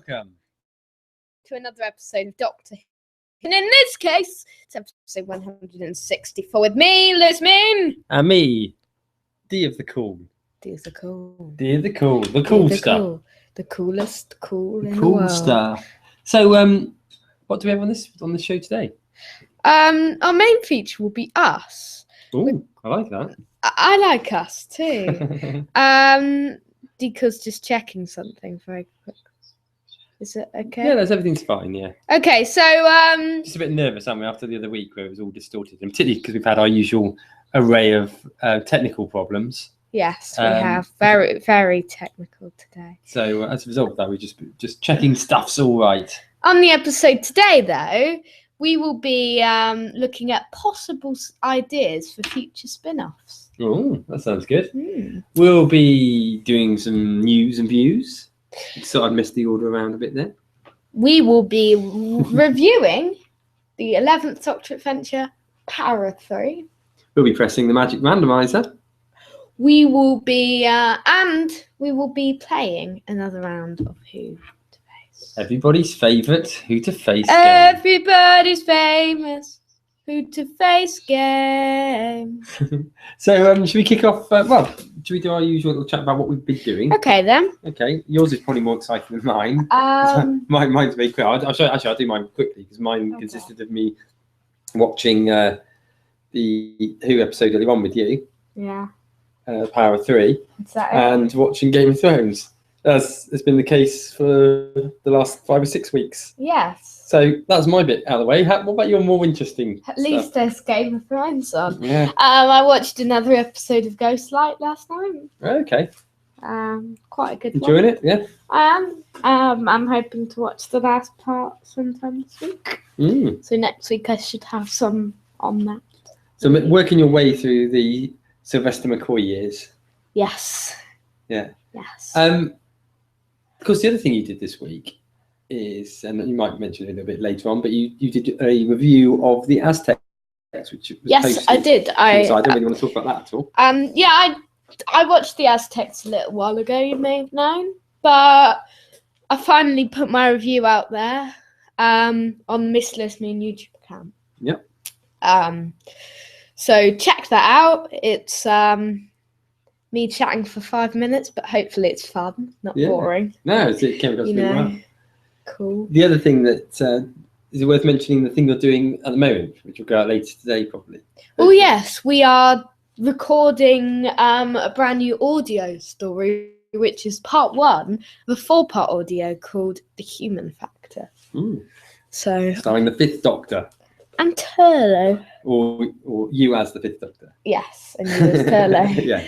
welcome to another episode of Doctor Who. And in this case, it's episode 164 with me, Liz Moon. And me, D of the Cool. D of the Cool. D of the Cool. The cool stuff. Cool. The coolest cool in the Cool world. stuff. So, what do we have on this show today? Our main feature will be us. Oh, I like that. I like us too. Because just checking something very quick. Is it okay? Yeah, everything's fine, yeah. Okay, so Just a bit nervous, aren't we, after the other week where it was all distorted, and particularly because we've had our usual array of technical problems. yes, we have very, very technical today. So as a result of that, we're just checking stuff's all right. On the episode today, though, we will be looking at possible ideas for future spin-offs. Oh, that sounds good. Mm. We'll be doing some news and views. So I missed the order around a bit there. We will be reviewing the 11th Doctor Adventure, Para 3. We'll be pressing the magic randomizer. We will be playing another round of Who to Face. Everybody's favourite Who to Face game. Everybody's famous Who to Face game. So should we kick off? Should we do our usual little chat about what we've been doing? Okay then. Okay, yours is probably more exciting than mine. Mine's very quick. I'll do mine quickly because mine consisted of me watching the Who episode earlier on with you. Yeah. Power 3. And watching Game of Thrones. As has been the case for the last 5 or 6 weeks. Yes. So that's my bit out of the way. What about your more interesting At least there's Game of Thrones on. Yeah. I watched another episode of Ghostlight last night. Okay. Quite a good Enjoying one. it? Yeah. I am. I'm hoping to watch the last part sometime this week. Mm. So next week I should have some on that. So working your way through the Sylvester McCoy years. Yes. Yeah. Yes. Of course, the other thing you did this week is, and you might mention it a little bit later on, but you did a review of the Aztecs, which was yes, posted. I did. So I don't really want to talk about that at all. Yeah, I watched the Aztecs a little while ago. You may have known, but I finally put my review out there on Miss Liz Moon YouTube account. Yep. So check that out. It's me chatting for 5 minutes, but hopefully it's fun, not boring. No, it came across really well. Cool. The other thing that is worth mentioning, the thing you're doing at the moment, which will go out later today probably. Oh yes, we are recording a brand new audio story, which is part 1 of a 4-part audio called The Human Factor. Mm. So starring the 5th Doctor. And Turlo. Or you as the 5th Doctor. Yes, and you as Turlo. Yeah.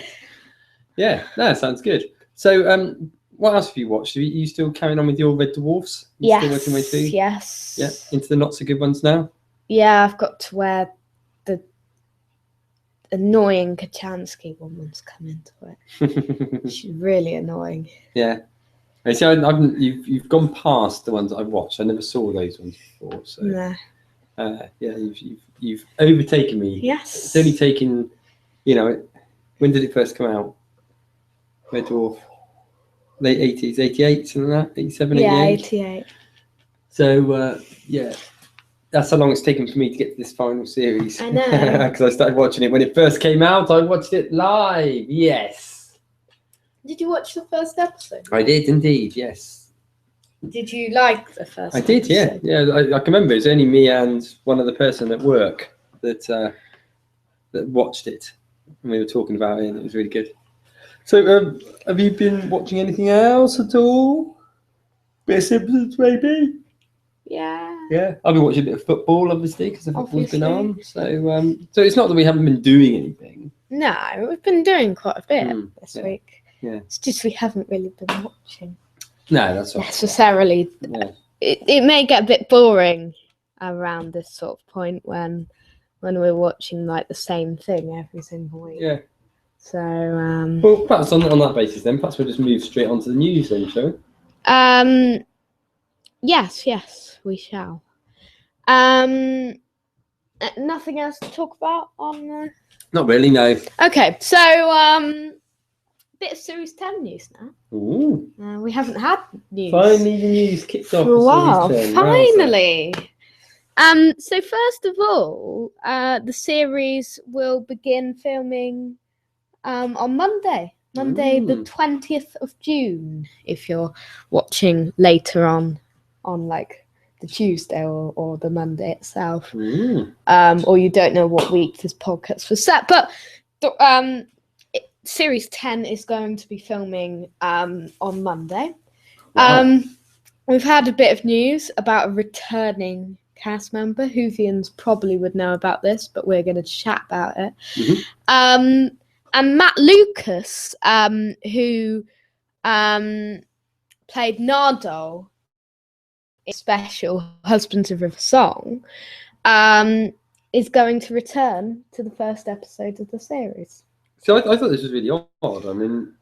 Yeah, no, sounds good. So, what else have you watched? Are you still carrying on with your Red Dwarfs? Yes. Still working way through? Yes. Yeah, into the not so good ones now? Yeah, I've got to where the annoying Kachansky woman's come into it. She's really annoying. Yeah. Okay, so you've gone past the ones that I've watched. I never saw those ones before. So No. Yeah, you've overtaken me. Yes. It's only taken, when did it first come out? Red Dwarf, late 80s, 88, something like that, 87, yeah, 88. 88. So, yeah, that's how long it's taken for me to get to this final series. I know. Because I started watching it when it first came out. I watched it live, yes. Did you watch the first episode? I did indeed, yes. Did you like the first episode? I did, yeah. Yeah, I can remember it was only me and one other person at work that watched it. And we were talking about it and it was really good. So, have you been watching anything else at all? Bit of Simpsons, maybe? Yeah. Yeah, I've been watching a bit of football, obviously, because the football's been on. So it's not that we haven't been doing anything. No, we've been doing quite a bit this week. Yeah. It's just we haven't really been watching. No, that's right. Necessarily. Yeah. It may get a bit boring around this sort of point when we're watching like the same thing every single week. Yeah. So well, perhaps on that basis then, perhaps we'll just move straight on to the news then, shall we? Yes, we shall. Nothing else to talk about on the... Not really, no. Okay, so bit of Series 10 news now. Ooh. We haven't had news Finally, the news kicked off for a while. for Series 10. Finally. So first of all, the series will begin filming on Monday the 20th of June. If you're watching later on like the Tuesday or the Monday itself, or you don't know what week this podcast was set, but Series 10 is going to be filming on Monday. Wow. We've had a bit of news about a returning cast member. Whovians probably would know about this, but we're going to chat about it. And Matt Lucas, who played Nardole in special Husbands of River Song, is going to return to the first episode of the series. So I thought this was really odd. I mean,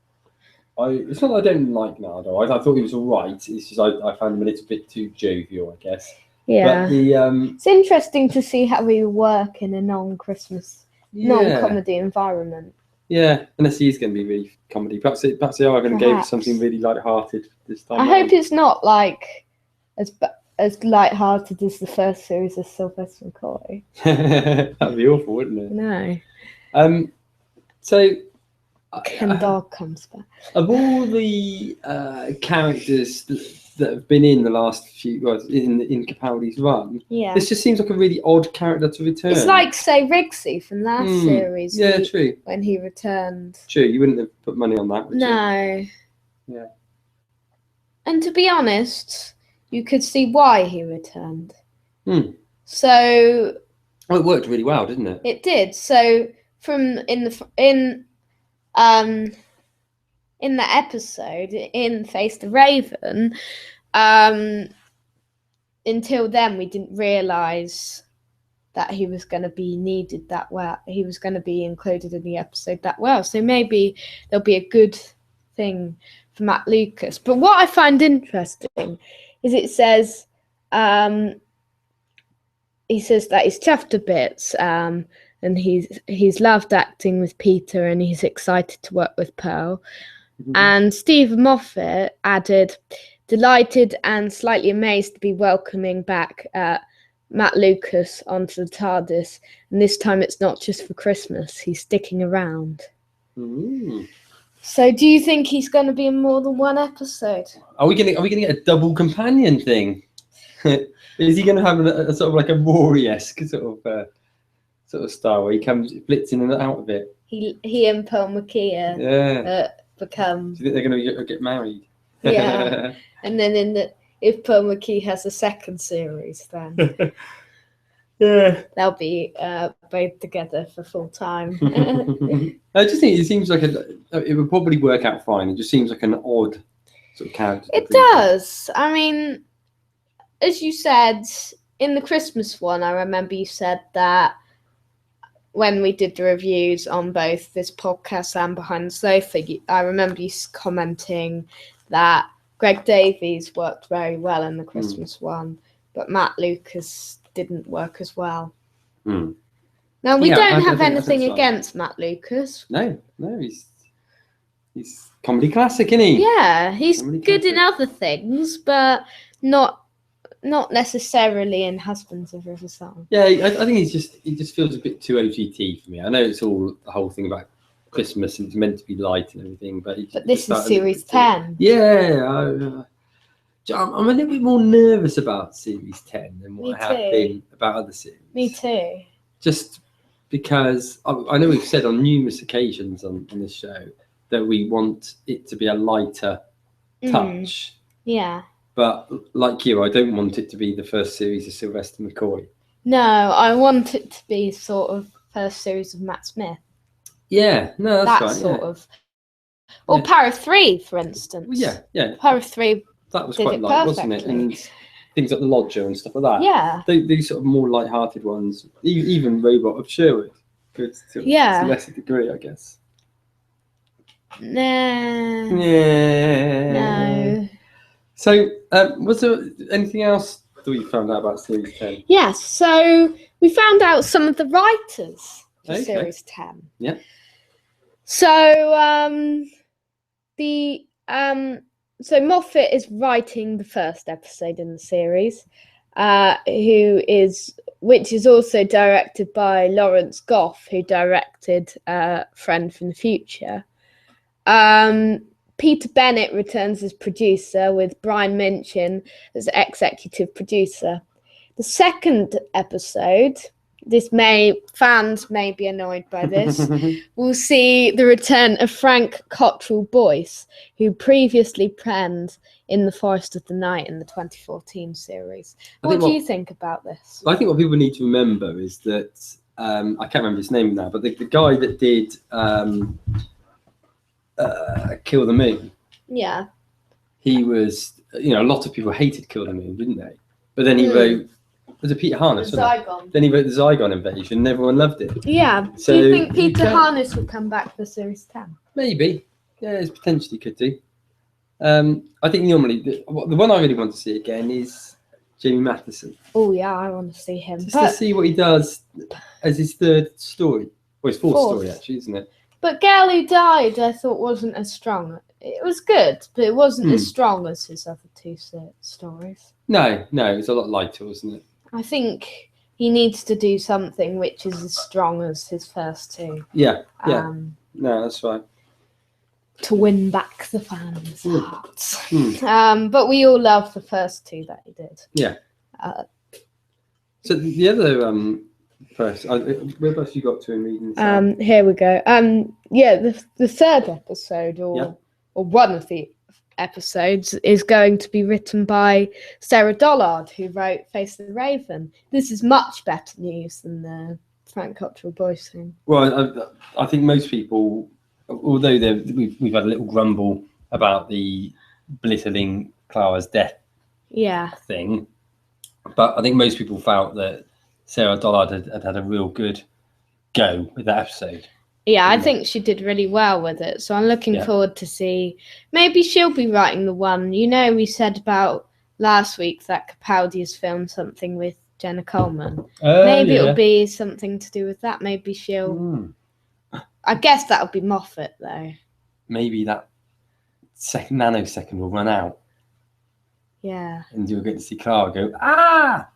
it's not that I don't like Nardo. I thought he was all right. It's just I found him a little bit too jovial, I guess. Yeah. But the it's interesting to see how we work in a non-Christmas, non-comedy environment. Yeah, unless he's going to be really comedy. Perhaps they are going to go for something really light-hearted this time. I hope it's not like as light-hearted as the first series of Sylvester McCoy. That'd be awful, wouldn't it? No. So Ken Dog comes back. Of all the characters that have been in the last few, in Capaldi's run, this just seems like a really odd character to return. It's like, say, Rigsy from last series. Yeah, true. When he returned. True, you wouldn't have put money on that, would you? Yeah. And to be honest, you could see why he returned. So. Well, it worked really well, didn't it? It did. So in the episode in Face the Raven, until then we didn't realise that he was going to be needed that well. He was going to be included in the episode that well. So maybe there'll be a good thing for Matt Lucas. But what I find interesting is it says he says that he's chuffed to bits. And he's loved acting with Peter, and he's excited to work with Pearl. And Steve Moffat added, delighted and slightly amazed to be welcoming back Matt Lucas onto the TARDIS. And this time it's not just for Christmas. He's sticking around. So do you think he's going to be in more than one episode? Are we going to get a double companion thing? Is he going to have a sort of like a Rory-esque sort of style where he comes blitzing in and out of it? He and Pearl McKee become. Do you think they're going to get married? Yeah, and then if Pearl McKee has a second series, then they'll be both together for full time. I just think it seems like it would probably work out fine. It just seems like an odd sort of character. It does. I mean, as you said in the Christmas one, I remember you said that. When we did the reviews on both this podcast and Behind the Sofa, I remember you commenting that Greg Davies worked very well in the Christmas one, but Matt Lucas didn't work as well. Now, we don't have anything against Matt Lucas. No, he's comedy classic, isn't he? Yeah, he's good in other things, but not necessarily in Husbands of River Song. Yeah, I think he just feels a bit too OGT for me. I know it's all the whole thing about Christmas and it's meant to be light and everything, but this is Series 10. Yeah, I'm a little bit more nervous about Series 10 than what I have been about other series. Me too. Just because I know we've said on numerous occasions on this show that we want it to be a lighter touch. Yeah. But like you, I don't want it to be the first series of Sylvester McCoy. No, I want it to be sort of first series of Matt Smith. Yeah, no, that's right. Sort of. Or Power of Three, for instance. Well, yeah. Power of Three. That was quite light, wasn't it? And things like the Lodger and stuff like that. Yeah. These sort of more light-hearted ones, even Robot of Sherwood, to a lesser degree, I guess. No. So, was there anything else that we found out about Series 10? Yes, so we found out some of the writers for Series 10. Yeah. So, So Moffat is writing the first episode in the series, which is also directed by Lawrence Goff, who directed Friend from the Future. Peter Bennett returns as producer, with Brian Minchin as executive producer. The second episode, fans may be annoyed by this, we'll see the return of Frank Cottrell Boyce, who previously penned In the Forest of the Night in the 2014 series. What do you think about this? I think what people need to remember is that, I can't remember his name now, but the guy that did Kill the Moon. Yeah. He was, a lot of people hated Kill the Moon, didn't they? But then he wrote, was it Peter Harness? Zygon. Then he wrote the Zygon Invasion, and everyone loved it. Yeah. So do you think Peter Harness would come back for Series 10? Maybe. Yeah, it potentially could do. I think normally, the one I really want to see again is Jamie Matheson. Oh, yeah, I want to see him. Just to see what he does as his third story. Well, his fourth story, actually, isn't it? But Girl Who Died, I thought, wasn't as strong. It was good, but it wasn't as strong as his other two stories. No, it was a lot lighter, wasn't it? I think he needs to do something which is as strong as his first two. Yeah. No, that's right. To win back the fans' hearts. But we all love the first two that he did. Yeah. So the other first, where else you got to in reading? Here we go. The third episode, or one of the episodes, is going to be written by Sarah Dollard, who wrote Face of the Raven. This is much better news than the Frank Cottrell Boyce thing. Well, I think most people, although we've had a little grumble about the belittling Clara's death thing, but I think most people felt that Sarah Dollard had a real good go with that episode. Yeah, I think she did really well with it. So I'm looking forward to see. Maybe she'll be writing the one. We said about last week that Capaldi has filmed something with Jenna Coleman. Maybe it'll be something to do with that. Maybe she'll. I guess that'll be Moffat, though. Maybe that nanosecond will run out. Yeah. And you'll get to see Clara go, ah!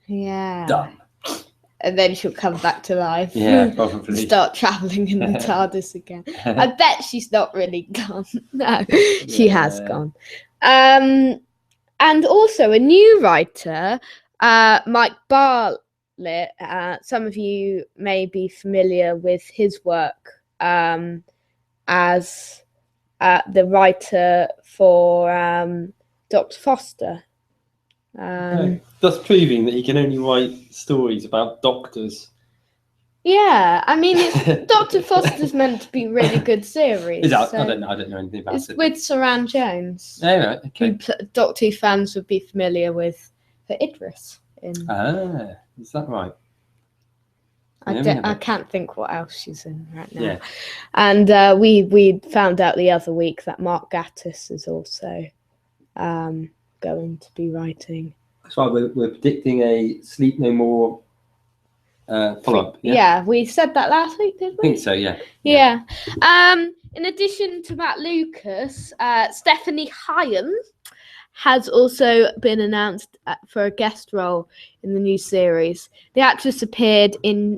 Yeah. Done. And then she'll come back to life. Yeah, probably. Start travelling in the TARDIS again. I bet she's not really gone. No, she has gone. And also a new writer, Mike Bartlett. Some of you may be familiar with his work as the writer for Dr. Foster. Thus proving that he can only write stories about doctors. Yeah, I mean, Dr. Foster's meant to be a really good series. Is that? So I don't know anything about it. It's with Saran Jones. Oh, right, okay. Who Doctor Who fans would be familiar with for Idris. Is that right? I can't think what else she's in right now. Yeah. And we found out the other week that Mark Gatiss is also going to be writing. That's right, we're predicting a Sleep No More follow-up. Yeah, we said that last week, didn't we? I think so, yeah. Yeah. In addition to Matt Lucas, Stephanie Hyen has also been announced for a guest role in the new series. The actress appeared in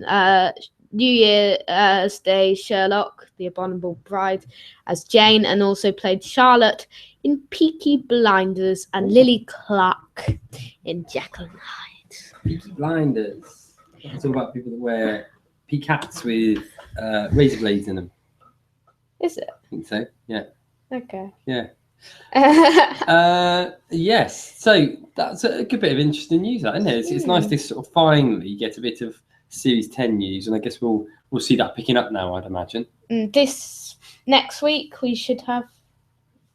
New Year's Day Sherlock, The Abominable Bride, as Jane, and also played Charlotte in Peaky Blinders and Lily Clark in Jekyll and Hyde. Peaky Blinders. It's all about people that wear peak hats with razor blades in them. Is it? I think so, yeah. Okay. Yeah. Yes, so that's a good bit of interesting news, isn't it? It's nice to sort of finally get a bit of Series 10 news, and I guess we'll see that picking up now, I'd imagine. This next week we should have a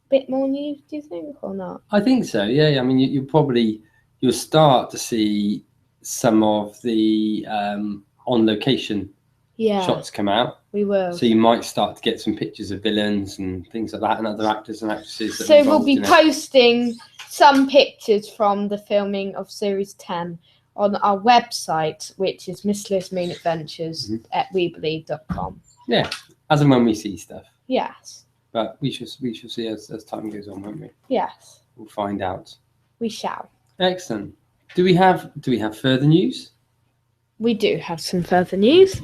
bit more news, do you think, or not? I think so, yeah. I mean, you'll start to see some of the on location shots come out. We will. So you might start to get some pictures of villains and things like that, and other actors and actresses. So we'll be posting some pictures from the filming of Series 10 on our website, which is Miss Liz Moon Adventures at webelieve.com. Yeah, as and when we see stuff. Yes. But we shall see as time goes on, won't we? Yes, We'll find out. we shall. Excellent. Do we have further news? We do have some further news.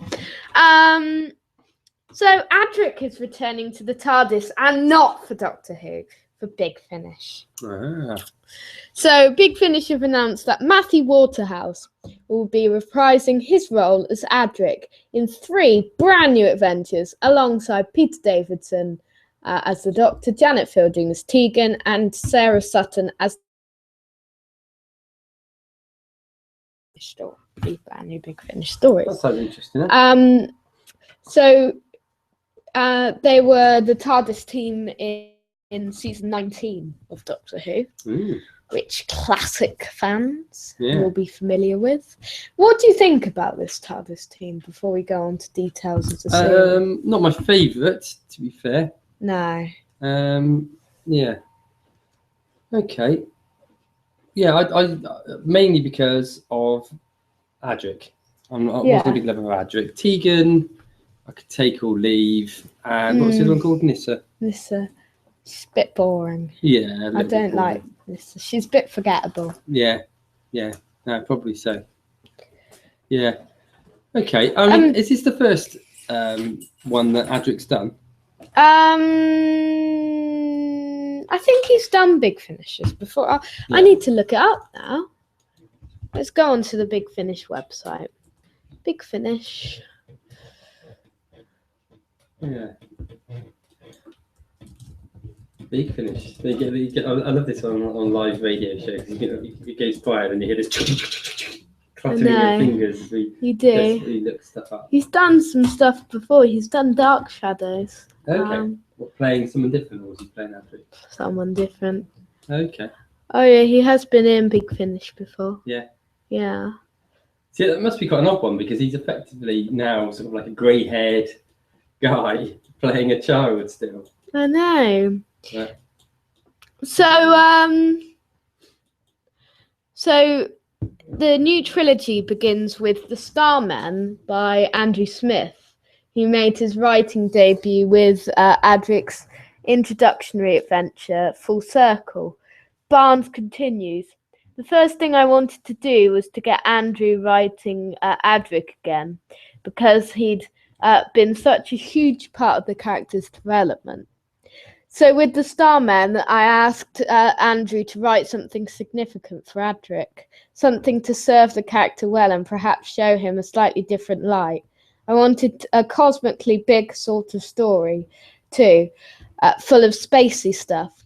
So Adric is returning to the TARDIS, and not for Doctor Who, for Big Finish. Ah. So Big Finish have announced that Matthew Waterhouse will be reprising his role as Adric in 3 brand new adventures, alongside Peter Davidson as the Doctor, Janet Fielding as Tegan, and Sarah Sutton as brand new Big Finish stories. That sounds interesting. So they were the TARDIS team in season 19 of Doctor Who, which classic fans will be familiar with. What do you think about this TARDIS team before we go on to details of the series? Not my favourite, to be fair. No. Yeah. Okay. Yeah, I mainly because of Adric. I wasn't a big lover of Adric. Tegan, I could take or leave. And what's the other one called? Nyssa. Nyssa. She's a bit boring. Yeah. I don't like Nyssa. She's a bit forgettable. Yeah. No, probably so. Yeah. Okay. I mean, is this the first one that Adric's done? I think he's done Big Finishes before. I need to look it up now. Let's go on to the Big Finish website. Big Finish. Yeah. Big Finish. I love this on live radio shows. It goes quiet and you hear this clattering your fingers. You do. He looks stuff up. He's done some stuff before. He's done Dark Shadows. Okay. Playing someone different, or was he playing Adric? Someone different. Okay. Oh yeah, he has been in Big Finish before. Yeah. Yeah. See, that must be quite an odd one because he's effectively now sort of like a grey-haired guy playing a child still. I know. Yeah. So the new trilogy begins with The Starman by Andrew Smith, who made his writing debut with Adric's introductory adventure, Full Circle. Barnes continues, the first thing I wanted to do was to get Andrew writing Adric again, because he'd been such a huge part of the character's development. So with The Starman, I asked Andrew to write something significant for Adric, something to serve the character well and perhaps show him a slightly different light. I wanted a cosmically big sort of story, too, full of spacey stuff.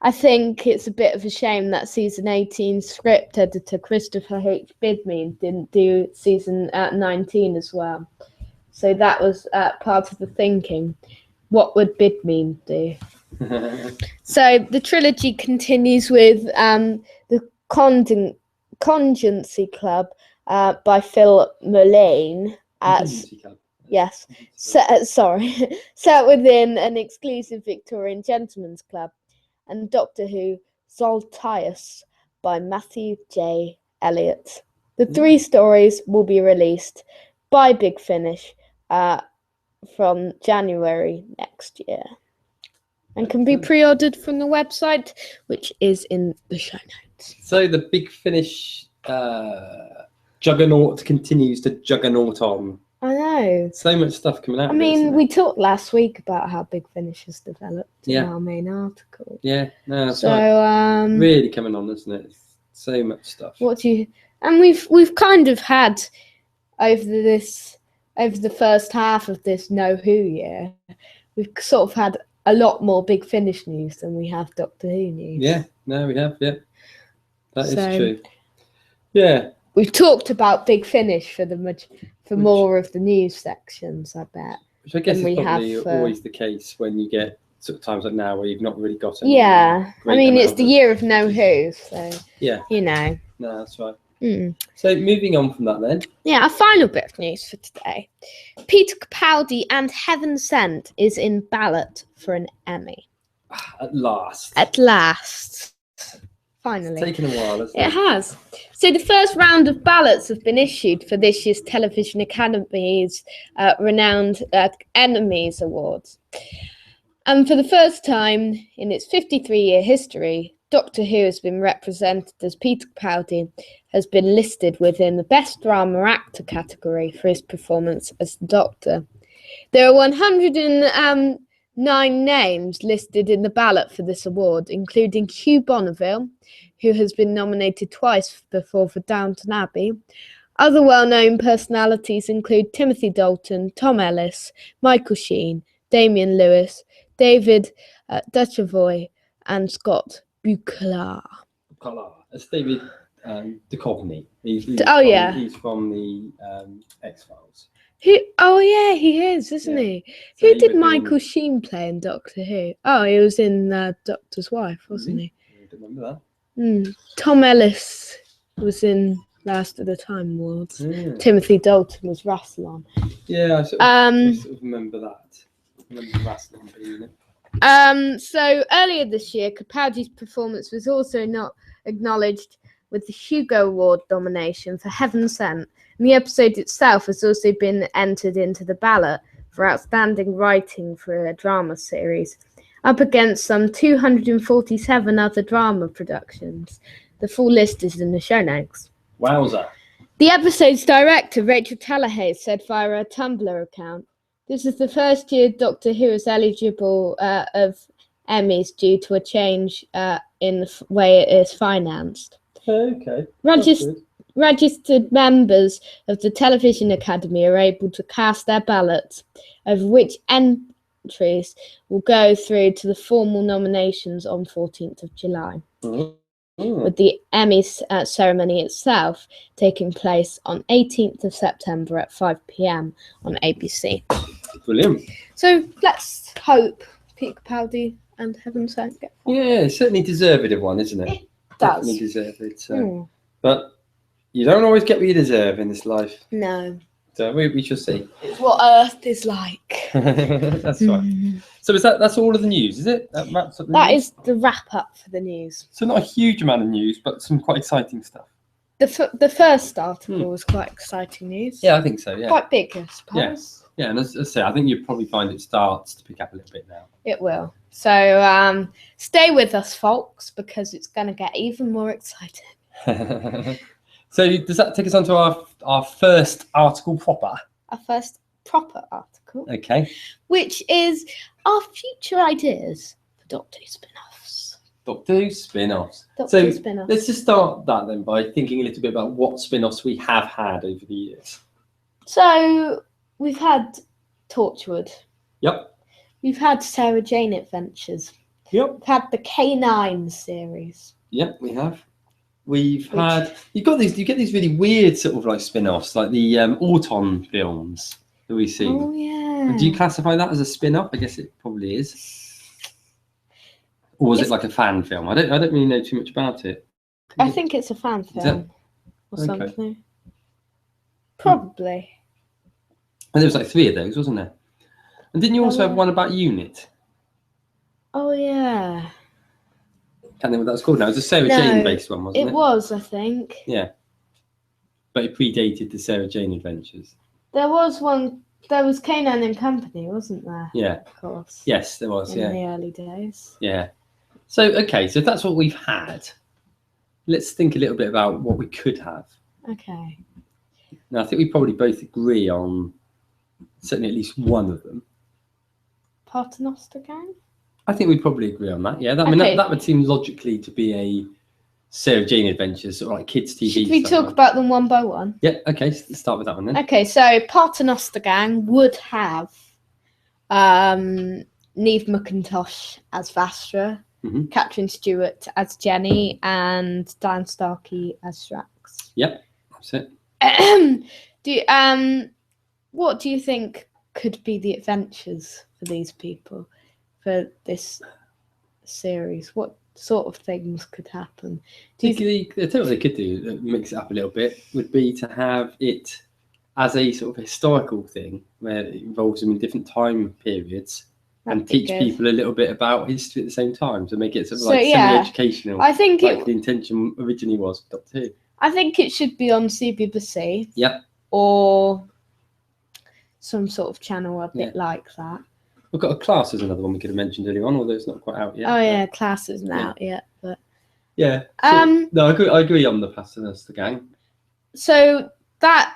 I think it's a bit of a shame that season 18 script editor Christopher H. Bidmead didn't do season 19 as well. So that was part of the thinking. What would Bidmead do? So the trilogy continues with the Contingency Club by Phil Mullane. Yes, set within an exclusive Victorian gentleman's club, and Doctor Who Zoltius by Matthew J. Elliott. The 3 stories will be released by Big Finish from January next year, and can be pre-ordered from the website, which is in the show notes. So the Big Finish juggernaut continues to juggernaut on. I know. So much stuff coming out. I mean, we talked last week about how Big Finish has developed in our main article. Yeah, no, that's so right. Really coming on, isn't it? So much stuff. And we've kind of had over the first half of this No Who year, we've sort of had a lot more Big Finish news than we have Doctor Who news. Yeah, no, we have. Yeah, that is true. Yeah. We've talked about Big Finish for more of the news sections, I bet. Which I guess is probably always the case when you get sort of times like now where you've not really got any. Yeah, I mean, it's the year of No Who, so yeah, you know. No, that's right. So moving on from that then. Yeah, a final bit of news for today. Peter Capaldi and Heaven Sent is in ballot for an Emmy. At last. Finally. It's taken a while, hasn't it? It has. So the first round of ballots have been issued for this year's Television Academy's renowned Emmys Awards. And for the first time in its 53-year history, Doctor Who has been represented as Peter Capaldi has been listed within the Best Drama Actor category for his performance as the Doctor. There are 109 names listed in the ballot for this award, including Hugh Bonneville, who has been nominated twice before for Downton Abbey. Other well-known personalities include Timothy Dalton, Tom Ellis, Michael Sheen, Damian Lewis, David Duchovny, and Scott Bakula. It's David Duchovny. He's from the X-Files. He is, isn't he? So Who he did would Michael Sheen play in Doctor Who? Oh, he was in Doctor's Wife, wasn't he? I don't remember that. Tom Ellis was in Last of the Time Lords. Timothy Dalton was Rassilon. Yeah, I sort of remember that. I remember Rassilon being in it. So earlier this year, Capaldi's performance was also not acknowledged with the Hugo Award nomination for Heaven Sent, and the episode itself has also been entered into the ballot for outstanding writing for a drama series, up against some 247 other drama productions. The full list is in the show notes. Wowza. The episode's director, Rachel Tallahaye, said via her Tumblr account, "This is the first year Doctor Who is eligible of Emmys due to a change in the way it is financed." Okay. Registered members of the Television Academy are able to cast their ballots, over which entries will go through to the formal nominations on 14th of July. With the Emmys ceremony itself taking place on 18th of September at 5 p.m. on ABC. Brilliant. So let's hope Peter Capaldi and Heaven Sent get one. Yeah, certainly deserved of one, isn't it? It does. Definitely deserve it. But you don't always get what you deserve in this life. No. So we shall see. It's what Earth is like. That's right. So that's all of the news, is it? That is the wrap up for the news. So not a huge amount of news, but some quite exciting stuff. The first article was quite exciting news. Yeah, I think so. Yeah. Quite big, I suppose. Yeah, and as I say, I think you'll probably find it starts to pick up a little bit now. It will. So stay with us, folks, because it's going to get even more exciting. So does that take us on to our first article proper? Our first proper article. Okay. Which is our future ideas for Doctor Who spin-offs. Doctor Who spin-offs. Spin-offs. Let's just start that then by thinking a little bit about what spin-offs we have had over the years. So we've had Torchwood. Yep. We've had Sarah Jane Adventures. Yep. We've had the K9 series. Yep, we have. You get these really weird sort of like spin-offs, like the Auton films that we see. Oh yeah. Do you classify that as a spin-off? I guess it probably is. Or was it like a fan film? I don't really know too much about it. I think it's a fan film or something. Probably. And there was like 3 of those, wasn't there? And didn't you also have one about Unit? Oh yeah. Can't think what that's called now. It was a Sarah Jane based one, wasn't it? It was, I think. Yeah. But it predated the Sarah Jane Adventures. There was one. There was K9 and Company, wasn't there? Yeah. Of course. Yes, there was. In the early days. Yeah. So if that's what we've had, let's think a little bit about what we could have. Okay. Now, I think we probably both agree on certainly at least one of them. Paternoster Gang? I think we'd probably agree on that. Yeah, that would seem logically to be a Sarah Jane Adventures or like kids TV. Should we talk about them one by one? Yeah. Okay. Let's start with that one then. Okay. So Paternoster Gang would have Neve McIntosh as Vastra, Catherine Stewart as Jenny, and Dan Starkey as Strax. Yep. That's it. What do you think could be the adventures for these people for this series? What sort of things could happen? I tell you what they could do, mix it up a little bit, would be to have it as a sort of historical thing where it involves them in different time periods. And teach people a little bit about history at the same time to make it sort of like semi-educational. I think the intention originally was with Doctor Who. I think it should be on CBBC. Yep. Or some sort of channel a bit like that. We've got a Class as another one we could have mentioned earlier on, although it's not quite out yet. Oh yeah, Class isn't yeah. out yet, but Yeah. So, no, I agree on the Pastor as the Gang. So that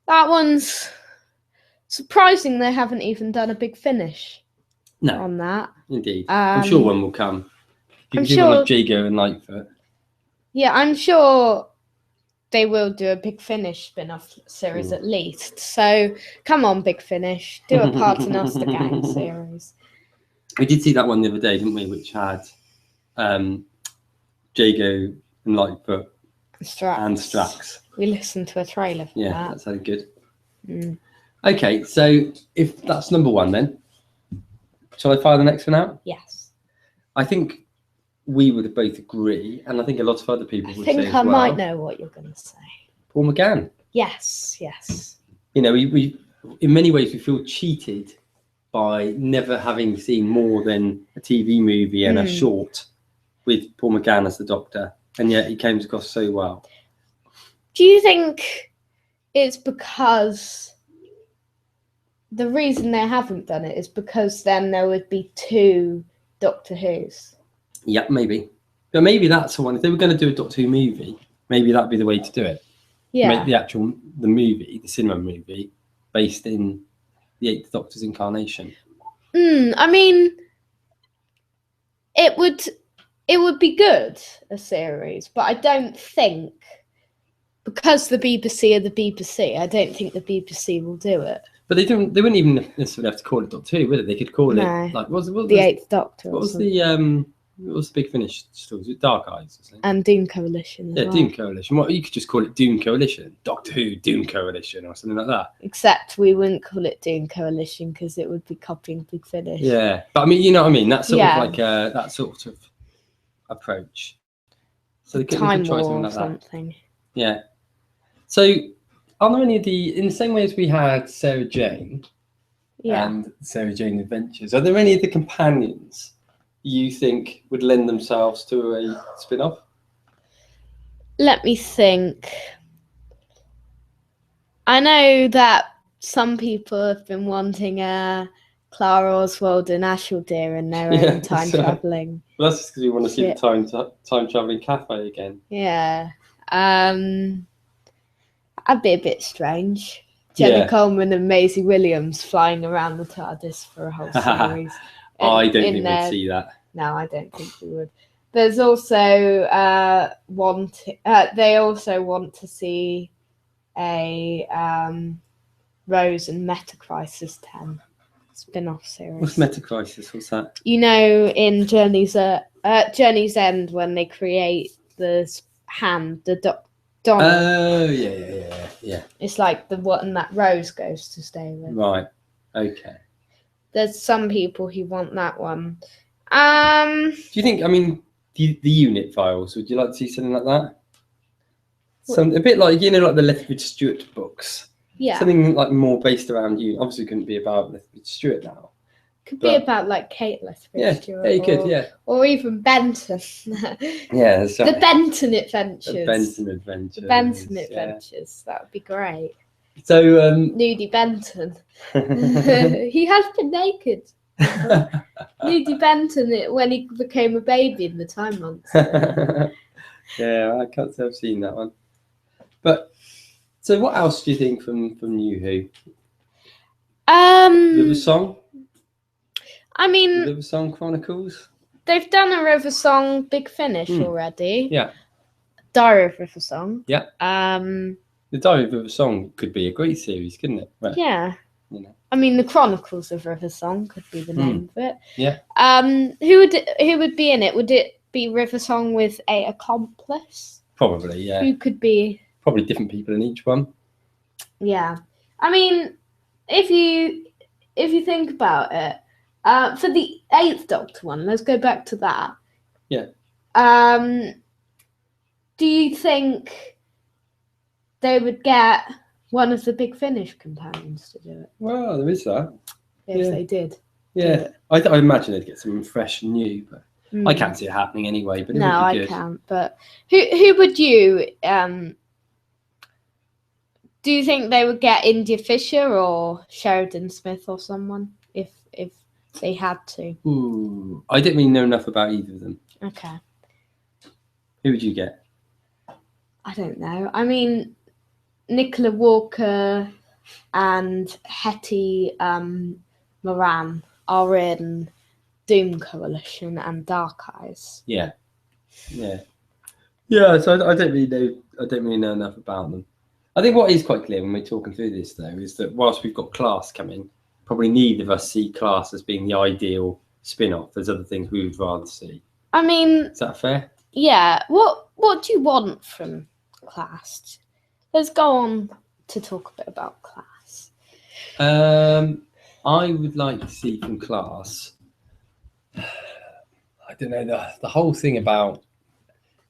one's surprising. They haven't even done a big finish. No, on that. Indeed, I'm sure one will come. You can do one like Jago and Lightfoot. Yeah, I'm sure they will do a Big Finish spin-off series at least. So come on, Big Finish, do a Paternoster the Gang series. We did see that one the other day, didn't we? Which had Jago and Lightfoot and Strax. We listened to a trailer for that. That sounded good. Okay, so if that's number one, then shall I fire the next one out? Yes. I think we would both agree, and I think a lot of other people would say as well. I think I might know what you're going to say. Paul McGann. Yes. You know, we in many ways we feel cheated by never having seen more than a TV movie and a short with Paul McGann as the Doctor, and yet he came across so well. Do you think it's because the reason they haven't done it is because then there would be 2 Doctor Who's? Yeah, maybe. But maybe that's the one. If they were going to do a Doctor Who movie, maybe that'd be the way to do it. Yeah. Make the movie, the cinema movie, based in the 8th Doctor's incarnation. I mean, it would be good, a series, but I don't think, because the BBC are the BBC, I don't think the BBC will do it. But they wouldn't even necessarily have to call it Doctor Who, would it? They could call it like what was the 8th Doctor. What was the Big Finish story? Was it Dark Eyes? And Doom Coalition. Doom Coalition. What, you could just call it Doom Coalition, Doctor Who Doom Coalition, or something like that. Except we wouldn't call it Doom Coalition because it would be copying Big Finish. Yeah, but I mean, you know what I mean. That's sort of like that sort of approach. So they could try something like that. Yeah. So, are there any of in the same way as we had Sarah Jane and Sarah Jane Adventures, are there any of the companions you think would lend themselves to a spin-off? Let me think. I know that some people have been wanting Clara Oswald and Ashildr in their own time travelling. Well, that's just because we want to see the time travelling cafe again. Yeah. That'd be a bit strange. Jenna Coleman and Maisie Williams flying around the TARDIS for a whole series. I don't think we'd see that. No, I don't think we would. There's also they also want to see a Rose and Metacrisis 10 spin-off series. What's Metacrisis? What's that? You know, in Journey's End, when they create the hand, the Donald. Oh yeah. It's like the one that Rose goes to stay with. Right. Okay. There's some people who want that one. Do you think? I mean, the unit files. Would you like to see something like that? A bit like like the Lethbridge Stewart books. Yeah. Something like more based around you. Obviously, it couldn't be about Lethbridge Stewart now. Could be about like Kate Lethbridge Stewart. Yeah, you could. Yeah. Or even Benton. Yeah, that's right. The Benton Adventures. The Benton Adventures. The Benton Adventures. That would be great. So. Nudie Benton. He has been naked. Nudie Benton when he became a baby in the Time Monster. Yeah, I can't say I've seen that one. But so, what else do you think from New Who? River Song. I mean, River Song Chronicles. They've done a River Song Big Finish already. Yeah. Diary of River Song. Yeah. The Diary of River Song could be a great series, couldn't it? Right. Yeah. You know. I mean, the Chronicles of River Song could be the name of it. Yeah. Who would be in it? Would it be River Song with a accomplice? Probably, yeah. Who could be? Probably different people in each one. Yeah. I mean, if you think about it, for the 8th Doctor one, let's go back to that. Yeah. Do you think they would get one of the Big Finish companions to do it? Well, there is that. If they did. Yeah. I imagine they'd get something fresh and new, but I can't see it happening anyway. But it would be good. I can't. But who would you? Do you think they would get India Fisher or Sheridan Smith or someone if if they had to. Ooh, I don't really know enough about either of them. Okay. Who would you get? I don't know. I mean, Nicola Walker and Hetty Moran are in Doom Coalition and Dark Eyes. Yeah. So I don't really know. I don't really know enough about them. I think what is quite clear when we're talking through this, though, is that whilst we've got Class coming, probably neither of us see Class as being the ideal spin-off. There's other things we would rather see. I mean, Is that fair? Yeah. What do you want from Class? Let's go on to talk a bit about Class. I would like to see from Class. I don't know, the whole thing about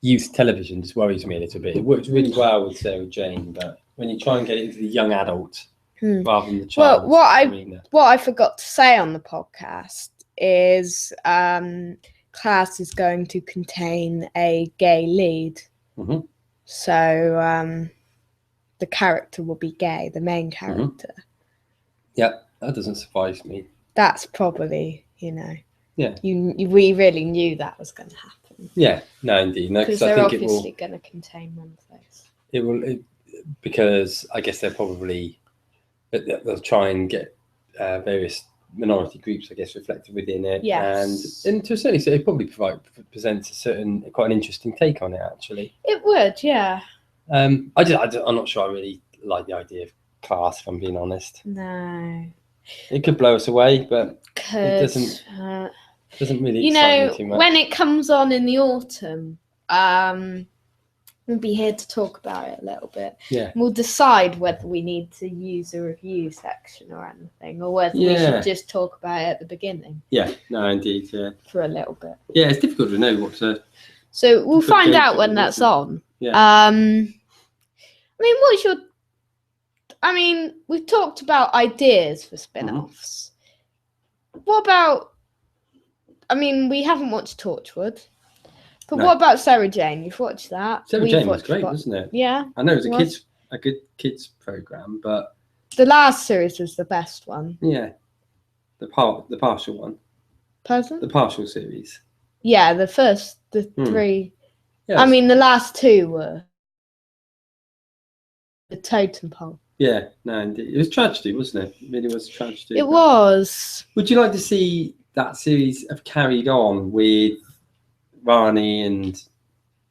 youth television just worries me a little bit. It works really well with Sarah Jane, but when you try and get it into the young adult rather than the child arena. What I forgot to say on the podcast is Class is going to contain a gay lead. Mm-hmm. So the character will be gay, the main character. Yeah, that doesn't surprise me. That's probably, Yeah. We really knew that was going to happen. Yeah, no, indeed. No, because they're obviously going to contain one of those. It will, because I guess they'll try and get various minority groups, I guess, reflected within it. Yes. And to a certain extent, it probably presents quite an interesting take on it, actually. It would, yeah. I'm not sure I really like the idea of Class, if I'm being honest. No. It could blow us away, but it doesn't really excite me too much. When it comes on in the autumn, we'll be here to talk about it a little bit. Yeah. We'll decide whether we need to use a review section or anything, or whether we should just talk about it at the beginning. Yeah, no, indeed, yeah. For a little bit. Yeah, it's difficult to know what to... So we'll find out when that's on. Yeah. We've talked about ideas for spin-offs. What about... we haven't watched Torchwood. But what about Sarah Jane? You've watched that. Sarah Jane was great, wasn't it? Yeah. I know it was a good kids program, but the last series was the best one. Yeah, the partial one. Pardon? The partial series. Yeah, the three. Yes. The last two were the totem pole. Yeah, no, indeed. It was tragedy, wasn't it? It really was a tragedy. It was. Would you like to see that series have carried on with Rani and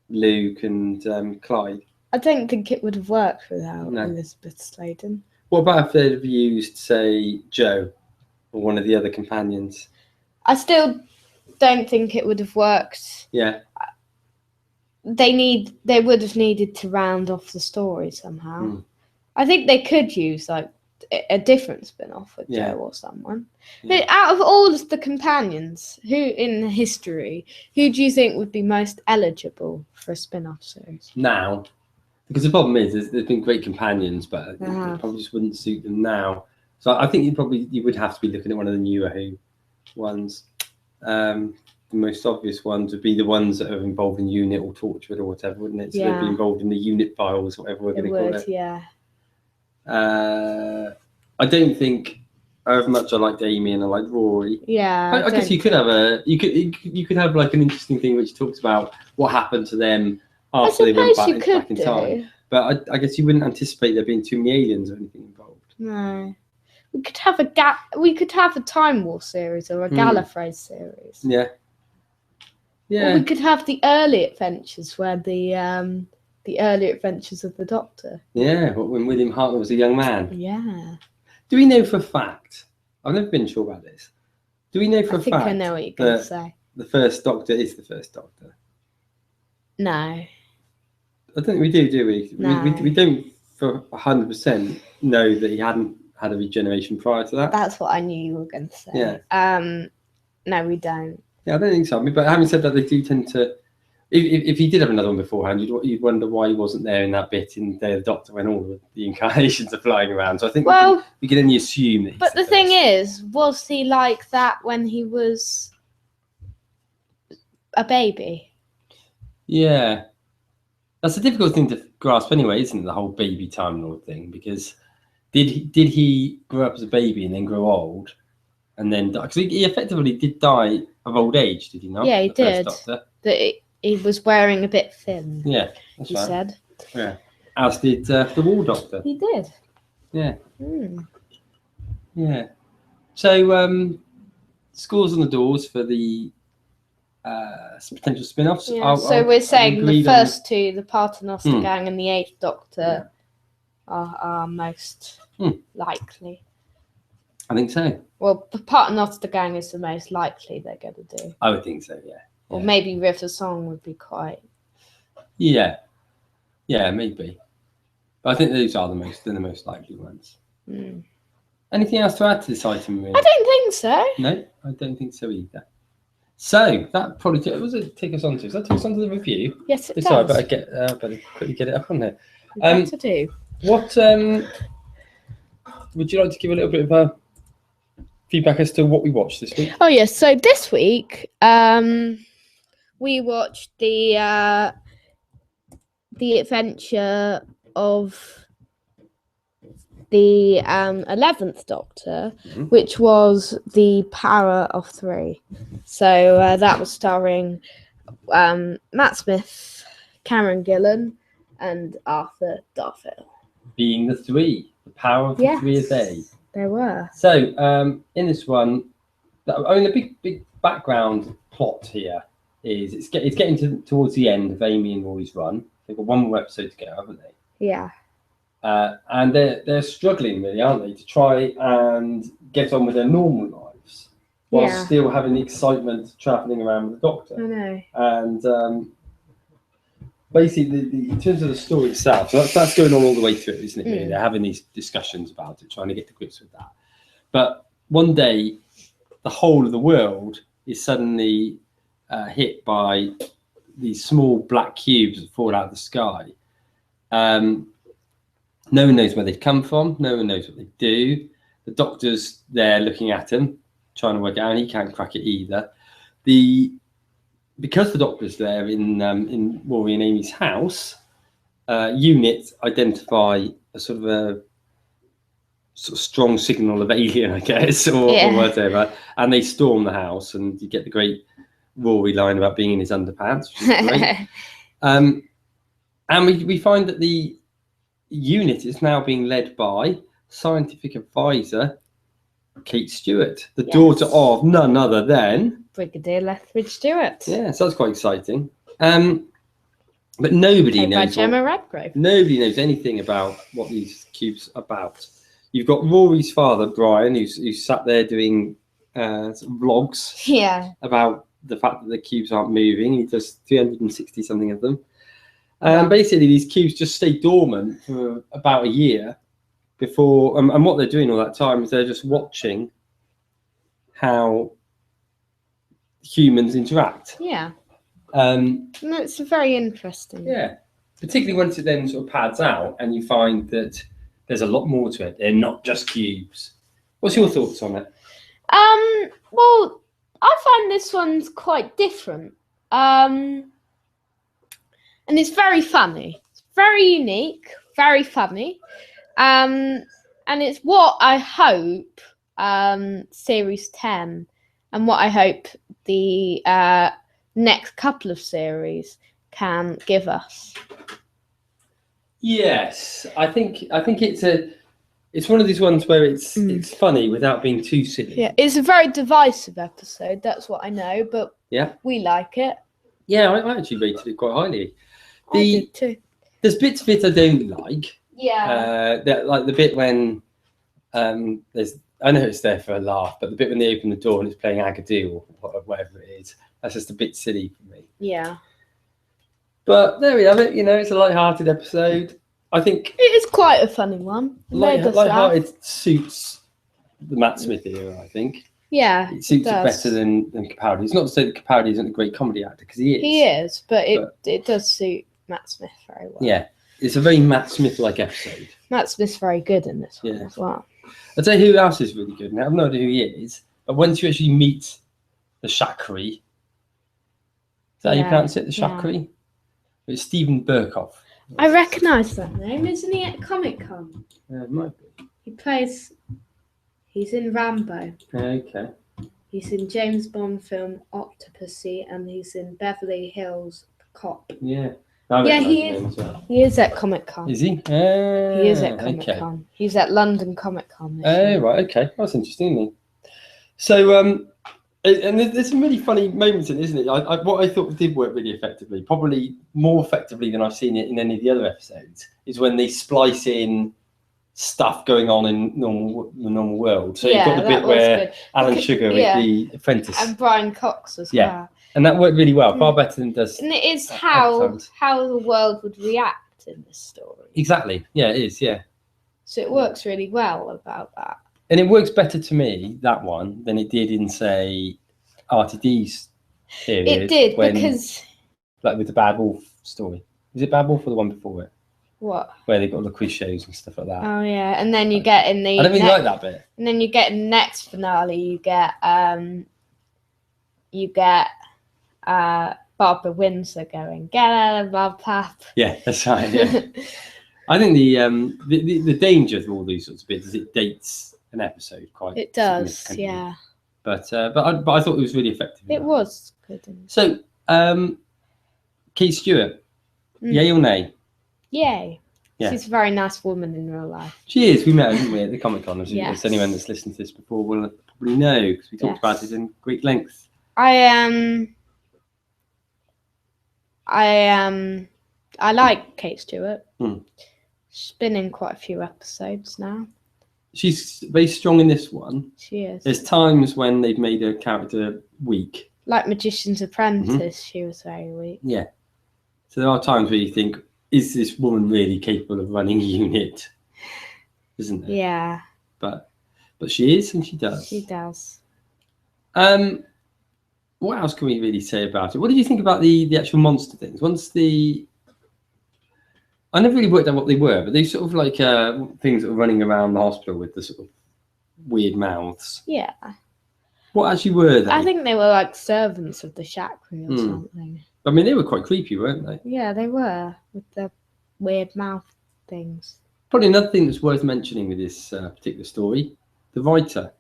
Luke and Clyde? I don't think it would have worked without Elizabeth Sladen. What about if they'd have used, say, Joe or one of the other companions? I still don't think it would have worked. Yeah. They would have needed to round off the story somehow. I think they could use a different spin-off with Joe or someone. Yeah. But out of all of the companions who in history, who do you think would be most eligible for a spin-off series? Now, because the problem is there's been great companions, but it probably just wouldn't suit them now. So I think you would have to be looking at one of the newer Who ones. The most obvious ones would be the ones that are involved in UNIT or Torchwood or whatever, wouldn't it? So they'd be involved in the UNIT files, whatever we're going to call it. Yeah. I don't think, however much I liked Amy and I liked Rory. Yeah. I guess you could have you could have like an interesting thing which talks about what happened to them after they went back in time. But I guess you wouldn't anticipate there being too many aliens or anything involved. No. We could have a Time War series or a Gallifrey series. Yeah. Yeah. Or we could have the early adventures where the early adventures of the Doctor. Yeah, when William Hartnell was a young man. Yeah. Do we know for a fact? I've never been sure about this. Do we know for a fact? I think I know what you're going to say. The first Doctor is the first Doctor. No. I don't think we do we? No. We don't for 100% know that he hadn't had a regeneration prior to that. That's what I knew you were going to say. Yeah. No, we don't. Yeah, I don't think so. But having said that, they do tend to. If he did have another one beforehand, you'd wonder why he wasn't there in that bit in Day of the Doctor when all the incarnations are flying around. So I think we can only assume that. But the thing is, was he like that when he was a baby? Yeah, that's a difficult thing to grasp anyway, isn't it? The whole baby Time Lord thing, because did he grow up as a baby and then grow old and then because he effectively did die of old age, did he not? Yeah, he The first did. Doctor. That he was wearing a bit thin. Yeah, that's He right. said. Yeah, as did the War Doctor. He did. Yeah. Mm. Yeah. So scores on the doors for the potential spin-offs. Yeah. So we're saying the first two, the Paternoster Gang and the Eighth Doctor, are most likely. I think so. Well, the Paternoster Gang is the most likely they're going to do. I would think so. Yeah. Or maybe River Song would be quite. Yeah. Yeah, maybe. But I think those are the most likely ones. Mm. Anything else to add to this item? Really? I don't think so. No, I don't think so either. So that probably take us on to. Does that take us on to the review? Yes, it does. So I better quickly get it up on there. Better do. What would you like to give a little bit of feedback as to what we watched this week? Oh yes, so this week we watched the adventure of the 11th Doctor, which was the Power of Three. So that was starring Matt Smith, Cameron Gillan, and Arthur Darvill. Being the three, the power of the three a day. There were. So in this one, the big background plot here is it's getting towards the end of Amy and Rory's run. They've got one more episode to go, haven't they? Yeah. And they're struggling really, aren't they, to try and get on with their normal lives while still having the excitement of travelling around with the Doctor. I know. And basically, in terms of the story itself, so that's going on all the way through, isn't it? Really? They're having these discussions about it, trying to get to grips with that. But one day, the whole of the world is suddenly hit by these small black cubes that fall out of the sky. No one knows where they've come from. No one knows what they do. The Doctor's there looking at them, trying to work it out. He can't crack it either. Because the Doctor's there in Rory and Amy's house, units identify a sort of strong signal of alien, I guess, or whatever, and they storm the house, and you get the great Rory line about being in his underpants, which is great. And we find that the unit is now being led by scientific advisor Kate Stewart, the daughter of none other than Brigadier Lethbridge Stewart. Yeah, so that's quite exciting. But nobody knows. Nobody knows anything about what these cubes are about. You've got Rory's father, Brian, who's sat there doing vlogs about the fact that the cubes aren't moving. He does 360 something of them. Basically, these cubes just stay dormant for about a year before, and what they're doing all that time is they're just watching how humans interact. Yeah. It's very interesting. Yeah. Particularly once it then sort of pads out and you find that there's a lot more to it. They're not just cubes. What's your thoughts on it? Well, I find this one's quite different. And it's very funny. It's very unique, very funny. And it's what I hope Series 10 and what I hope the next couple of series can give us. Yes, I think it's one of these ones where it's funny without being too silly. Yeah, it's a very divisive episode. That's what I know, but we like it. Yeah, I actually rated it quite highly. I did too. There's bits of it I don't like. Yeah. Like the bit when I know it's there for a laugh, but the bit when they open the door and it's playing Agadoo or whatever it is, that's just a bit silly for me. Yeah. But there we have it. It's a light-hearted episode. I think it is quite a funny one. Light-hearted suits the Matt Smith era, I think. Yeah, it suits it better than Capaldi. It's not to say that Capaldi isn't a great comedy actor, because he is. He is, but it does suit Matt Smith very well. Yeah, it's a very Matt Smith-like episode. Matt Smith's very good in this one as well. I'd say who else is really good. Now, I have no idea who he is, but once you actually meet the Shakri, is that how you pronounce it? The Shakri? Yeah. It's Stephen Burkoff. I recognise that name. Isn't he at Comic Con? Yeah, it might be. He plays He's in Rambo. Okay. He's in James Bond film Octopussy, and he's in Beverly Hills Cop. Yeah. Yeah, he is. As well. He is at Comic Con. Is he? He is at Comic Okay. Con. He's at London Comic Con this Oh, year. right. Okay. That's interesting. Isn't it? So, and there's some really funny moments in it, isn't it? What I thought did work really effectively, probably more effectively than I've seen it in any of the other episodes, is when they splice in stuff going on in the normal world. So you've got the bit where Alan Sugar is the apprentice. And Brian Cox as well. And that worked really well, far better than does. And it is how the world would react in this story. Exactly. Yeah, it is. Yeah. So it works really well about that. And it works better to me, that one, than it did in, say, RTD's period. It did, because... Like with the Bad Wolf story. Was it Bad Wolf or the one before it? What? Where they got all the quiz shows and stuff like that. Oh, yeah. And then you get in the... I don't really like that bit. And then you get in the next finale, you get Barbara Windsor going, get out of our path. Yeah, that's right, yeah. I think the danger of all these sorts of bits is it dates an episode quite. It does, yeah. But I thought it was really effective. It was good. So, Kate Stewart, yay or nay? Yay. Yeah. She's a very nice woman in real life. She is. We met her, didn't we, at the Comic Con. Yes. As anyone that's listened to this before will probably know, because we talked about it in great length. I like Kate Stewart. She's been in quite a few episodes now. She's very strong in this one. She is. There's times when they've made her character weak. Like Magician's Apprentice, she was very weak. Yeah. So there are times where you think, is this woman really capable of running a unit? Isn't there? Yeah. But she is, and she does. She does. What else can we really say about it? What did you think about the actual monster things? I never really worked out what they were, but they sort of like things that were running around the hospital with the sort of weird mouths. Yeah. What actually were they? I think they were like servants of the Chakri or something. I mean, they were quite creepy, weren't they? Yeah, they were, with the weird mouth things. Probably another thing that's worth mentioning with this particular story, the writer.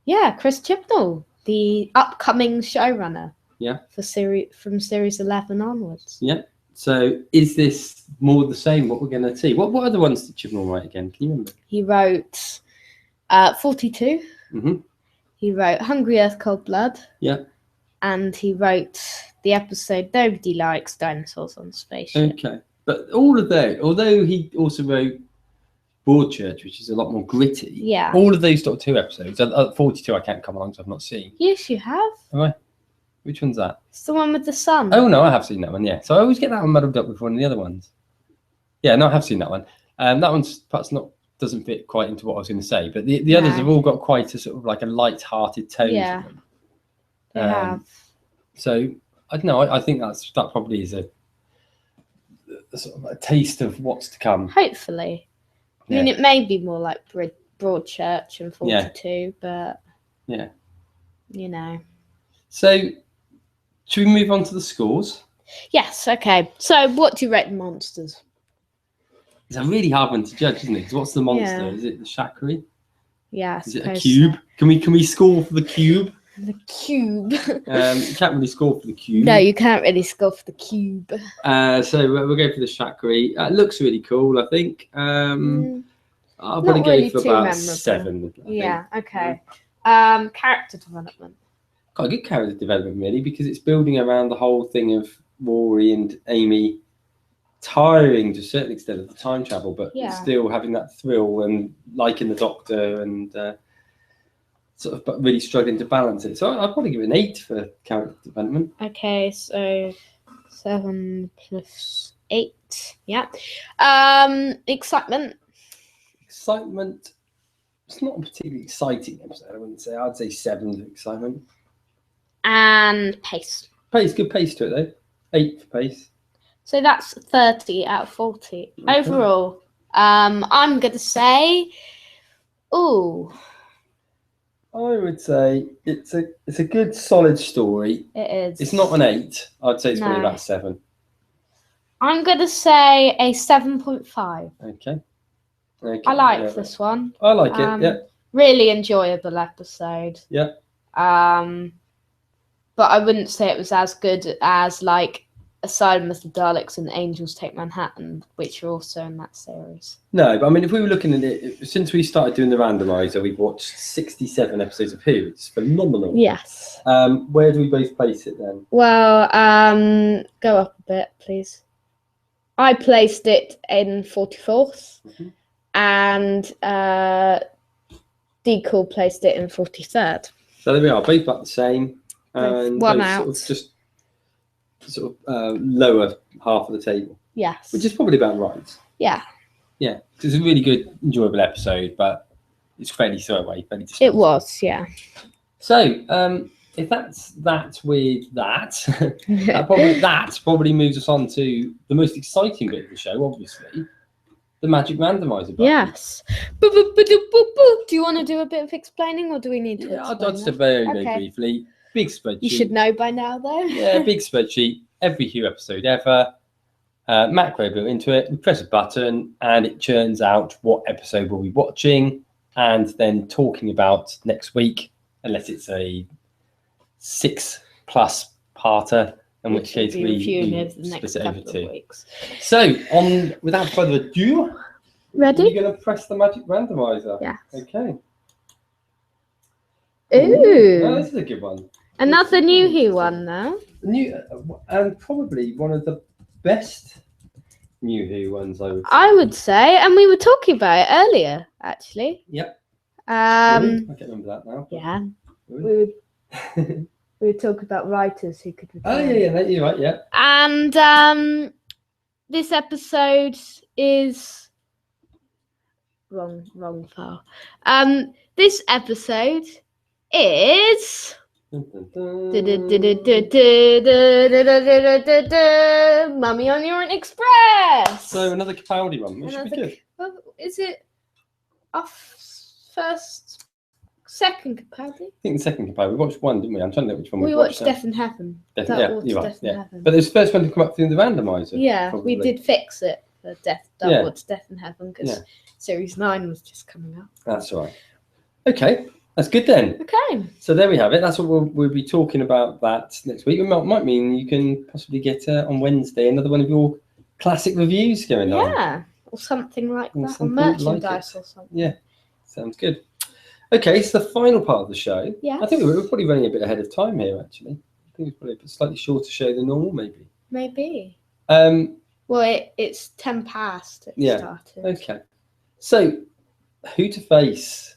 Yeah, Chris Chibnall, the upcoming showrunner. Yeah. From series 11 onwards. Yeah. So is this more the same, what we're going to see? What other ones did Chibnall write again? Can you remember? He wrote 42. Mm-hmm. He wrote Hungry Earth, Cold Blood. Yeah. And he wrote the episode Nobody Likes Dinosaurs on Spaceship. Okay. But all of those, although he also wrote Broadchurch, which is a lot more gritty. Yeah. All of those Doctor Who episodes, 42 I can't come along, so I've not seen. Yes, you have. Have I? Which one's that? It's the one with the sun. Oh, no, I have seen that one, yeah. So I always get that one muddled up with one of the other ones. Yeah, no, I have seen that one. That one's perhaps doesn't fit quite into what I was going to say, but the others have all got quite a sort of like a light-hearted tone to them. They have. So, I don't know, I think that probably is a sort of a taste of what's to come. Hopefully. I mean, it may be more like Broadchurch and 42, but, you know. So, should we move on to the scores? Yes, okay. So, what do you rate the monsters? It's a really hard one to judge, isn't it? Because what's the monster? Yeah. Is it the Chakri? Yeah, Is it a cube? So. Can we score for the cube? The cube. You can't really score for the cube. No, you can't really score for the cube. So we'll go for the Chakri. It looks really cool, I think. I'll probably go for about 7. Yeah, okay. Character development. Quite a good character development, really, because it's building around the whole thing of Rory and Amy tiring to a certain extent of the time travel, but still having that thrill and liking the Doctor and sort of but really struggling to balance it. So I'll probably give it an 8 for character development. Okay, so 7 plus 8. Yeah. Excitement. Excitement. It's not a particularly exciting episode, I wouldn't say. I'd say 7 for excitement. And pace. Pace, good pace to it though. 8 for pace. So that's 30 out of 40. Okay. Overall, I'm going to say, I would say it's a good solid story. It is. It's not an 8. I'd say it's probably about 7. I'm going to say a 7.5. Okay. I like this one. I like it, yeah. Really enjoyable episode. Yeah. But I wouldn't say it was as good as like Asylum of the Daleks and Angels Take Manhattan, which are also in that series. No, but I mean, if we were looking at it, since we started doing the randomizer, we've watched 67 episodes of Who. It's phenomenal. Yes. Where do we both place it then? Well, go up a bit, please. I placed it in 44th, and Decool placed it in 43rd. So there we are, both about the same, and one both out. sort of lower half of the table. Yes. Which is probably about right. Yeah. Yeah, it's a really good, enjoyable episode, but it's fairly throwaway, fairly dismissive. It was, yeah. So, if that's that with that, that probably moves us on to the most exciting bit of the show, obviously, the magic randomizer button. Yes. Do you want to do a bit of explaining, or do we need to? Yeah, I'll explain just that? very Okay. briefly. Big spreadsheet. You should know by now, though. Yeah, big spreadsheet. Every Who episode ever. Macro built into it. We press a button, and it churns out what episode we'll be watching, and then talking about next week, unless it's a 6+ parter, in which case we reviewing over the next split it over couple of two. weeks. So, without further ado, Ready? you're going to press the magic randomizer. Yeah. Okay. Ooh. Oh, this is a good one. Another New Who one now. New, and probably one of the best New Who ones, I would say. I would say, and we were talking about it earlier, actually. Yep. I can't remember that now. Yeah. Really? We would talk about writers who could Oh, return. yeah, you're right, yeah. And this episode is wrong file. This episode is Mummy on the Orient Express. So another Capaldi one, which should be good. Well, is it off second Capaldi? I think the second Capaldi. We watched one, didn't we? I'm trying to know which one We watched now. Death in Heaven. Death, That yeah, was you're right, Death in yeah. Heaven. But it was the first one to come up through the randomizer. Yeah, probably. we did fix it for Death. That Yeah. was Death in Heaven because Yeah. Series 9 was just coming up. That's right. Okay, that's good then. Okay. So there we have it. That's what we'll be talking about that next week. It might mean you can possibly get on Wednesday another one of your classic reviews going on. Yeah, or something like Or that, or something like merchandise it. or something. Yeah, sounds good. Okay, so the final part of the show. Yes. I think we're probably running a bit ahead of time here, actually. I think it's probably a slightly shorter show than normal, maybe. Maybe. Well, it's 10 past. It Yeah. started. Okay. So, who to face?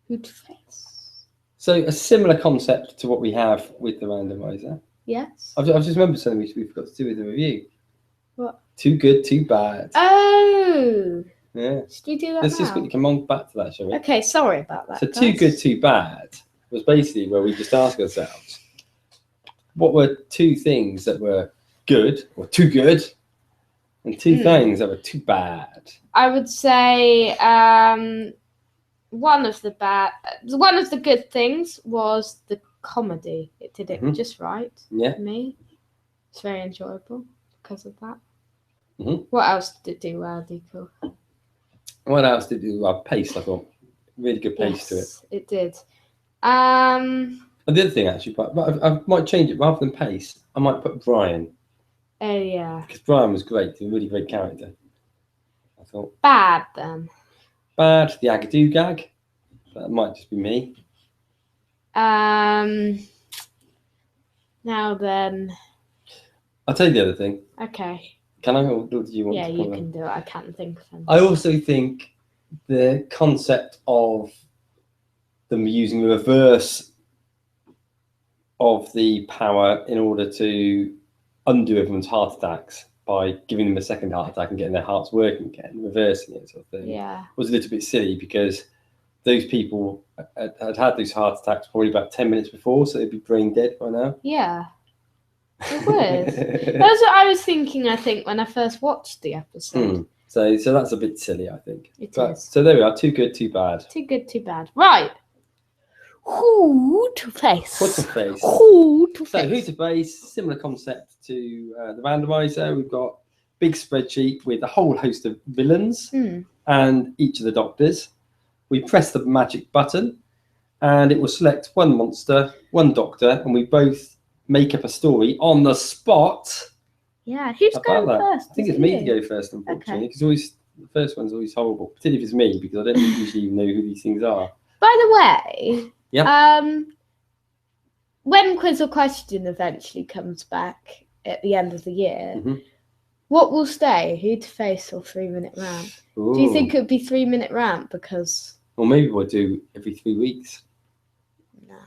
Who to face? So, a similar concept to what we have with the randomizer. Yes. I've just remembered something we forgot to do with the review. What? Too good, too bad. Oh. Yeah. Should we do that Let's now? just quickly come on back to that, shall we? Okay, sorry about that. So, too guys. good, too bad was basically where we just ask ourselves, what were two things that were good or too good, and two things that were too bad? I would say one of the good things was the comedy. It did it just right. Yeah. For me, it's very enjoyable because of that. Mhm. What else did it do well, Deco? What else did you do? Pace, I thought. Really good pace to it. It did. And the other thing, actually, but I might change it. Rather than pace, I might put Brian. Oh yeah. Because Brian was great. He was a really great character. I thought. Bad then. Bad, the Agadoo gag. That might just be me. Now then. I'll tell you the other thing. Okay. Can I, or do you want Yeah, to you comment? can do it. I can't think of anything. I also think the concept of them using the reverse of the power in order to undo everyone's heart attacks by giving them a second heart attack and getting their hearts working again, reversing it sort of thing, Yeah. was a little bit silly because those people had those heart attacks probably about 10 minutes before, so they'd be brain dead by now. Yeah. It was. That's what I was thinking, I think, when I first watched the episode. So that's a bit silly, I think. It But, is. so there we are, too good, too bad. Too good, too bad. Right. Who to face? What's the face? Who to So who face? to face? Similar concept to the randomizer. We've got big spreadsheet with a whole host of villains and each of the doctors. we press the magic button, and it will select one monster, one doctor, and we both make up a story on the spot. Yeah, who's about going that. first? I think Is it's it me you? to go first, unfortunately, Okay. because always the first one's always horrible, particularly if it's me, because I don't usually even know who these things are. By the way, Yeah. When Quiz or Question eventually comes back at the end of the year, Mhm. what will stay? Who to face or 3-minute rant? Ooh. Do you think it would be 3-minute rant? Because Or maybe we'll do every 3 weeks.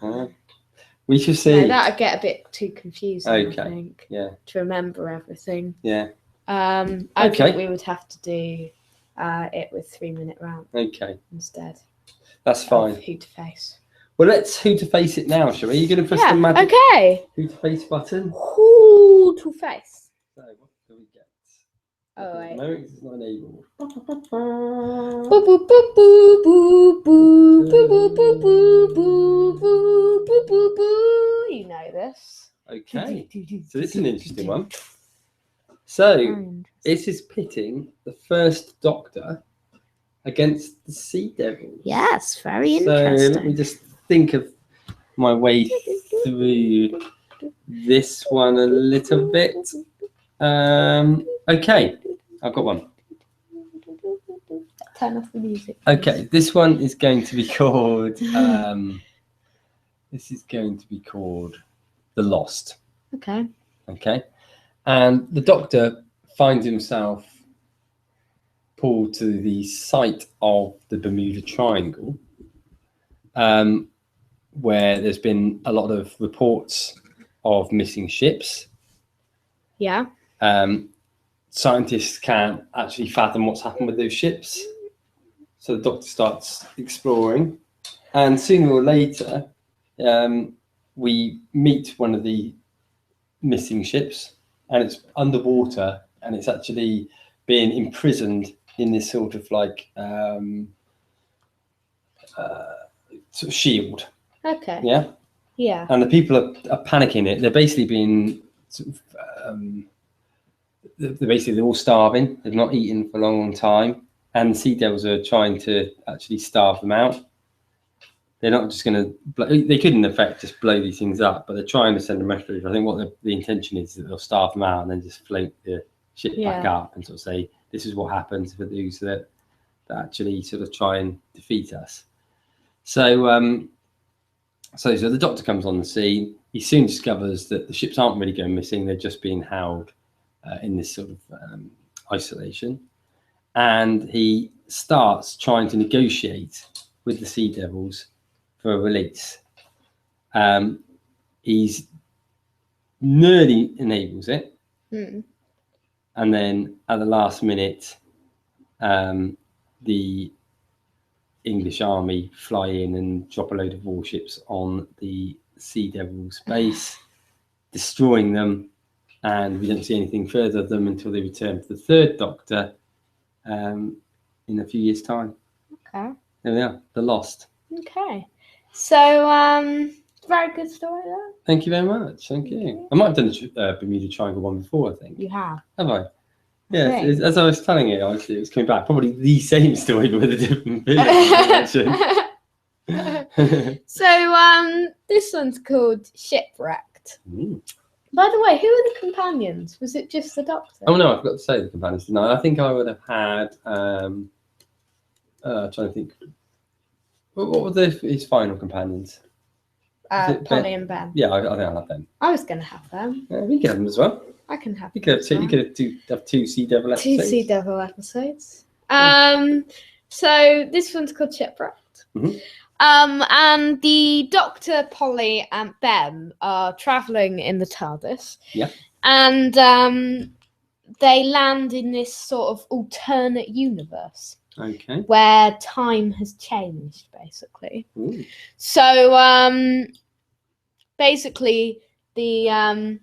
no, We should see. that would get a bit too confusing. Okay. I think. Yeah. To remember everything. Yeah. I Okay. think we would have to do it with 3-minute rant Okay. instead. That's fine. Of who to face. Well, let's who to face it now, shall we? Are you going to press the Yeah. magic Okay. who to face button? Who to face? So, what do we get? Oh, wait. No, it's not enabled. Boo boo boo boo boo boo boo boo boo boo boo boo boo boo boo. You know this. Okay. So this is an interesting one. So Very this is pitting the first Doctor against the Sea Devil. Yes, very So let me interesting. just think of my way through this one a little bit. Okay, I've got one. Turn off the music. Okay, this one is going to be called. This is going to be called The Lost. Okay. Okay, and the Doctor finds himself pulled to the site of the Bermuda Triangle, where there's been a lot of reports of missing ships. Yeah. Scientists can't actually fathom what's happened with those ships. So the Doctor starts exploring, and sooner or later, we meet one of the missing ships, and it's underwater, and it's actually being imprisoned in this sort of like sort of shield. Okay. Yeah. Yeah. And the people are panicking it. They're basically being sort of, they're all starving. They've not eaten for a long, long time, and the Sea Devils are trying to actually starve them out. They're not just going to. They could, in effect, just blow these things up, but they're trying to send a message. I think what the intention is that they'll starve them out and then just float the ship back up and sort of say, "This is what happens for those that actually sort of try and defeat us." So, so the Doctor comes on the scene. He soon discovers that the ships aren't really going missing; they're just being held in this sort of isolation, and he starts trying to negotiate with the Sea Devils for a release. He's nearly enables it, and then at the last minute, the English army fly in and drop a load of warships on the Sea Devils base, destroying them, and we don't see anything further of them until they return to the third Doctor in a few years' time. Okay. There we are, The Lost. Okay. So, very good story there. Thank you very much. Thank you. I might have done the Bermuda Triangle one before, I think. You have. Have I? Yeah, as I was telling you, actually, it was coming back. Probably the same story, but with a different version. So, this one's called Shipwrecked. By the way, who are the companions? Was it just the Doctor? Oh no, I forgot to say the companions. No, I think I would have had. Trying to think. What were his final companions? Polly and Ben. Yeah, I think I'll have them. I was going to have them. Yeah, we can have them as well. I can have. You could have two. You could have two Sea Devil episodes. Two Sea Devil episodes. So this one's called Shipwrecked. And the Doctor, Polly, and Ben are traveling in the TARDIS. Yeah. And they land in this sort of alternate universe. Okay. Where time has changed, basically. Ooh. So basically, the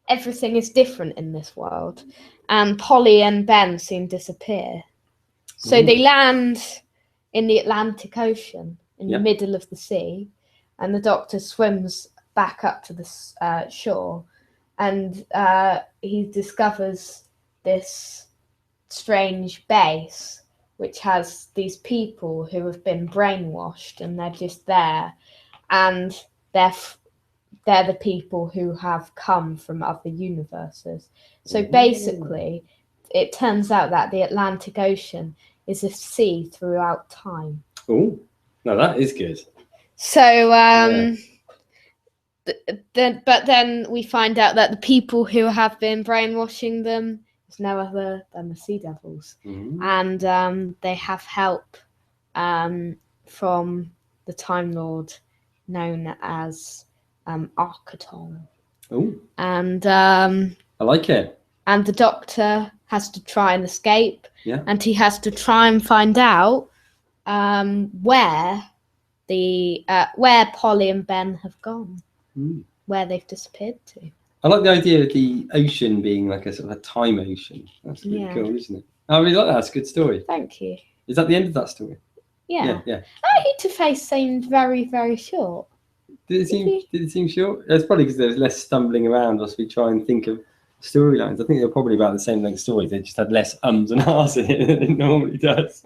everything is different in this world, and Polly and Ben soon disappear. So they land in the Atlantic Ocean, in the middle of the sea, and the Doctor swims back up to the shore, and he discovers this strange base which has these people who have been brainwashed, and they're just there, and they're the people who have come from other universes. So basically, it turns out that the Atlantic Ocean is a sea throughout time. Oh, now that is good. So, but then we find out that the people who have been brainwashing them is no other than the Sea Devils, and they have help from the Time Lord known as Archeton. Oh, and I like it. And the Doctor has to try and escape. Yeah. And he has to try and find out where Polly and Ben have gone, where they've disappeared to. I like the idea of the ocean being like a sort of a time ocean. That's really cool, isn't it? I really like that. It's a good story. Thank you. Is that the end of that story? Yeah. Yeah. Interface seemed very, very short. Did it seem short? It's probably because there was less stumbling around as we try and think of storylines. I think they're probably about the same length stories. They just had less ums and ahs in it than it normally does.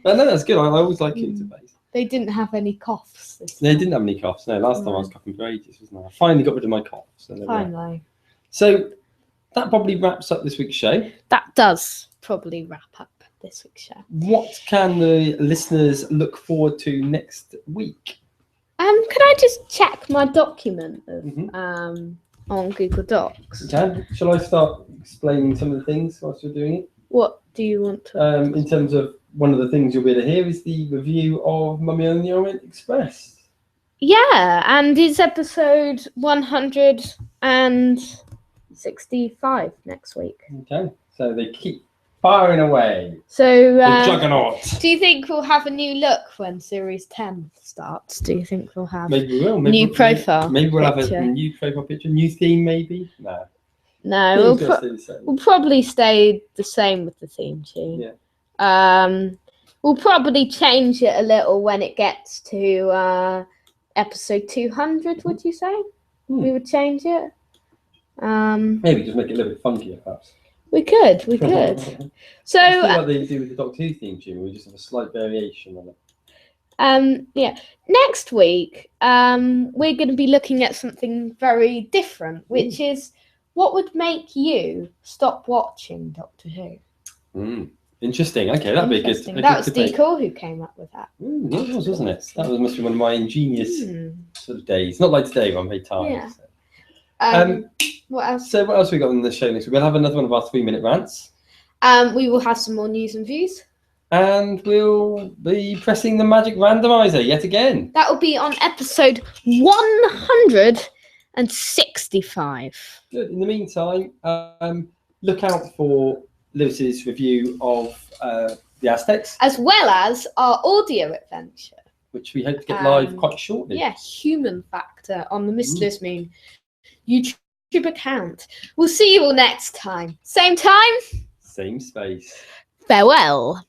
But no, that's good. I always like Interface. They didn't have any coughs. They didn't have any coughs. No, last time I was coughing for ages, wasn't I? I finally got rid of my cough. Finally. So that probably wraps up this week's show. That does probably wrap up this week's show. What can the listeners look forward to next week? Could I just check my document on Google Docs? Okay. Shall I start explaining some of the things whilst you're doing it? What do you want to? In terms of one of the things you'll be able to hear is the review of Mummy on the Orient Express. Yeah, and it's episode 165 next week. Okay, so they keep firing away. So, the Juggernaut. Do you think we'll have a new look when Series 10 starts? Do you think we'll have maybe we will. New profile? Maybe we'll picture. Have a new profile picture, new theme maybe? No, we'll probably stay the same with the theme tune. Yeah. We'll probably change it a little when it gets to episode 200, would you say? We would change it? Maybe just make it a little bit funkier, perhaps. We could. So what they do with the Doctor Who theme tune, we just have a slight variation on it. Next week, we're going to be looking at something very different, which is what would make you stop watching Doctor Who? Interesting. Okay, that'd be a good. That was Decor who came up with that. That was, wasn't it? That must be one of my ingenious sort of days. Not like today, when I'm very tired. Yeah. So. What else? So what else have we got in the show next week? We'll have another one of our 3-minute rants. We will have some more news and views. And we'll be pressing the magic randomizer yet again. That will be on episode 165. Good. In the meantime, look out for Lewis's review of the Aztecs. As well as our audio adventure. Which we hope to get live quite shortly. Yeah, Human Factor on the Mr. Moon YouTube account. We'll see you all next time. Same time. Same space. Farewell.